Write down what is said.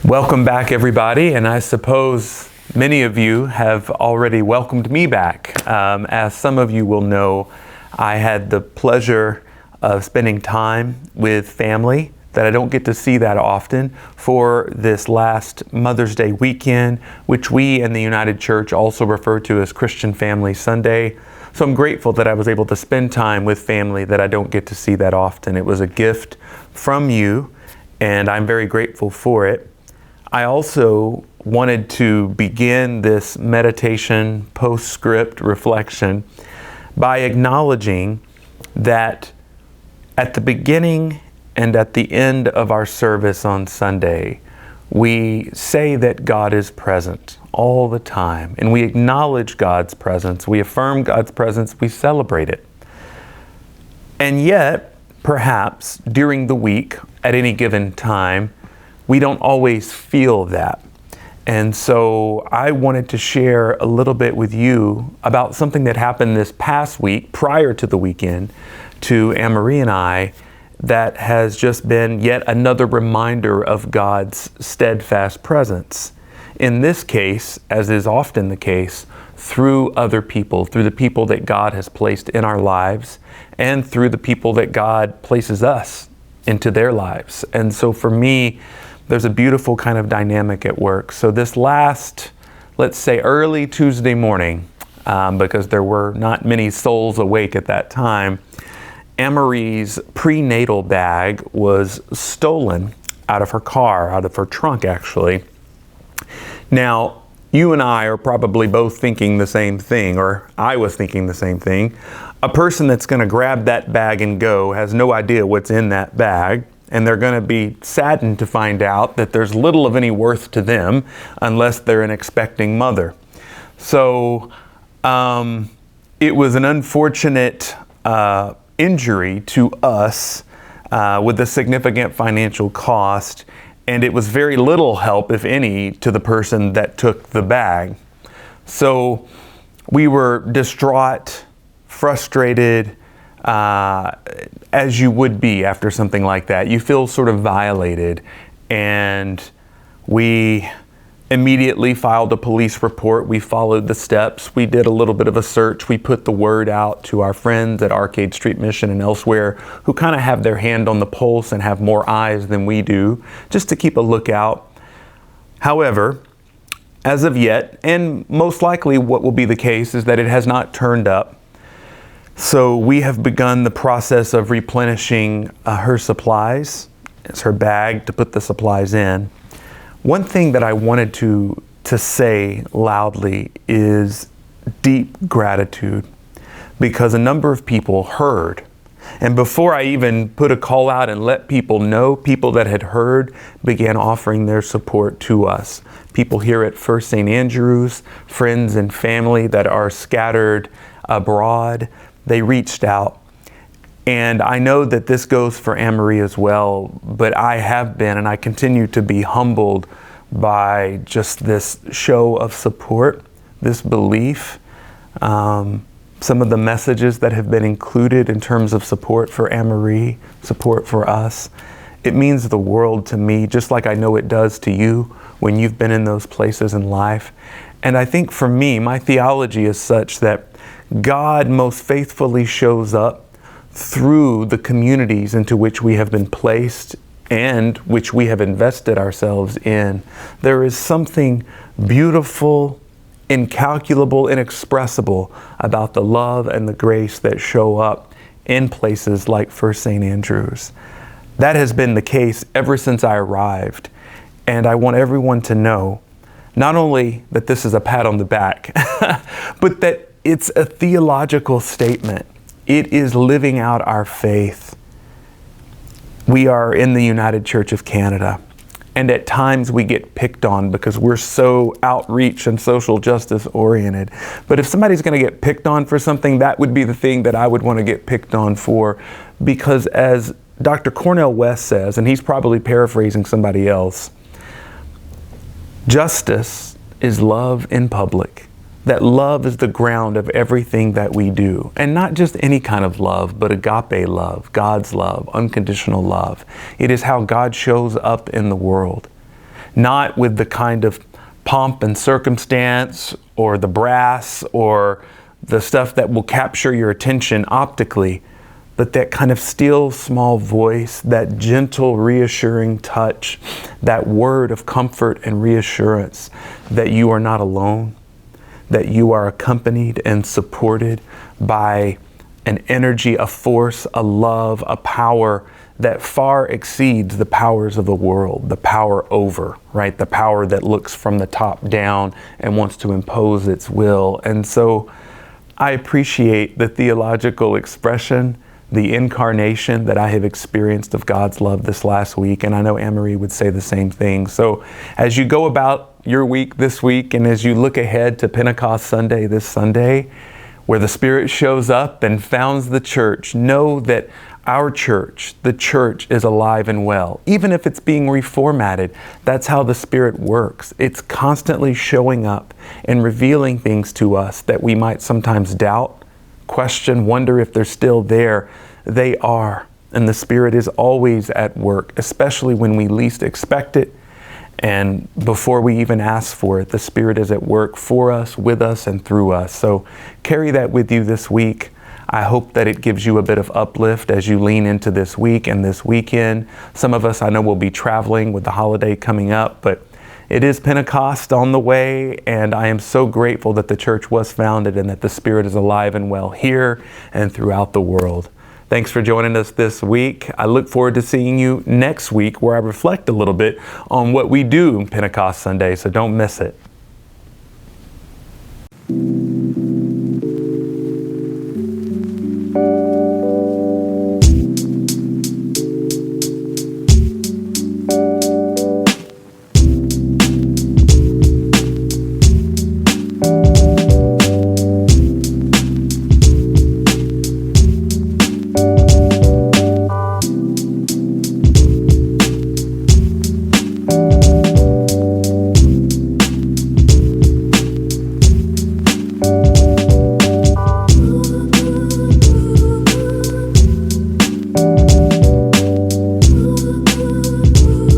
Welcome back, everybody, and I suppose many of you have already welcomed me back. As some of you will know, I had the pleasure of spending time with family that I don't get to see that often for this last Mother's Day weekend, which we in the United Church also refer to as Christian Family Sunday. So I'm grateful that I was able to spend time with family that I don't get to see that often. It was a gift from you, and I'm very grateful for it. I also wanted to begin this meditation postscript reflection by acknowledging that at the beginning and at the end of our service on Sunday, we say that God is present all the time, and we acknowledge God's presence, we affirm God's presence, we celebrate it. And yet, perhaps during the week, at any given time, we don't always feel that. And so I wanted to share a little bit with you about something that happened this past week prior to the weekend to Anne-Marie and I that has just been yet another reminder of God's steadfast presence. In this case, as is often the case, through other people, through the people that God has placed in our lives and through the people that God places us into their lives. And so for me, there's a beautiful kind of dynamic at work. So this last, let's say early Tuesday morning, because there were not many souls awake at that time, Anne-Marie's prenatal bag was stolen out of her car, out of her trunk actually. Now, you and I are probably both thinking the same thing, or I was thinking the same thing. A person that's going to grab that bag and go has no idea what's in that bag. And they're going to be saddened to find out that there's little of any worth to them unless they're an expecting mother. So it was an unfortunate injury to us with a significant financial cost, and it was very little help, if any, to the person that took the bag. So we were distraught, frustrated, as you would be after something like that. You feel sort of violated, and we immediately filed a police report. We followed the steps. We did a little bit of a search. We put the word out to our friends at Arcade Street Mission and elsewhere who kind of have their hand on the pulse and have more eyes than we do, just to keep a lookout. However, as of yet, and most likely what will be the case, is that it has not turned up. So we have begun the process of replenishing her supplies. It's her bag to put the supplies in. One thing that I wanted to say loudly is deep gratitude, because a number of people heard. And before I even put a call out and let people know, people that had heard began offering their support to us. People here at First St. Andrews, friends and family that are scattered abroad, they reached out. And I know that this goes for Anne-Marie as well, but I have been and I continue to be humbled by just this show of support, this belief, some of the messages that have been included in terms of support for Anne-Marie, support for us. It means the world to me, just like I know it does to you when you've been in those places in life. And I think for me, my theology is such that God most faithfully shows up through the communities into which we have been placed and which we have invested ourselves in. There is something beautiful, incalculable, inexpressible about the love and the grace that show up in places like First St. Andrews. That has been the case ever since I arrived. And I want everyone to know, not only that this is a pat on the back, but that it's a theological statement. It is living out our faith. We are in the United Church of Canada, and at times we get picked on because we're so outreach and social justice oriented. But if somebody's going to get picked on for something, that would be the thing that I would want to get picked on for, because as Dr. Cornel West says, and he's probably paraphrasing somebody else, justice is love in public. that love is the ground of everything that we do. And not just any kind of love, but agape love, God's love, unconditional love. It is how God shows up in the world. Not with the kind of pomp and circumstance or the brass or the stuff that will capture your attention optically, but that kind of still small voice, that gentle, reassuring touch, that word of comfort and reassurance that you are not alone, that you are accompanied and supported by an energy, a force, a love, a power that far exceeds the powers of the world, the power over, right? The power that looks from the top down and wants to impose its will. And so I appreciate the theological expression, the incarnation that I have experienced of God's love this last week. And I know Anne-Marie would say the same thing. So as you go about your week this week, and as you look ahead to Pentecost Sunday this Sunday, where the Spirit shows up and founds the church, know that our church, the church, is alive and well. Even if it's being reformatted, that's how the Spirit works. It's constantly showing up and revealing things to us that we might sometimes doubt, question, wonder if they're still there. They are. And the Spirit is always at work, especially when we least expect it. And before we even ask for it, the Spirit is at work for us, with us, and through us. So carry that with you this week. I hope that it gives you a bit of uplift as you lean into this week and this weekend. Some of us, I know, will be traveling with the holiday coming up, but it is Pentecost on the way, and I am so grateful that the church was founded and that the Spirit is alive and well here and throughout the world. Thanks for joining us this week. I look forward to seeing you next week, where I reflect a little bit on what we do Pentecost Sunday, so don't miss it.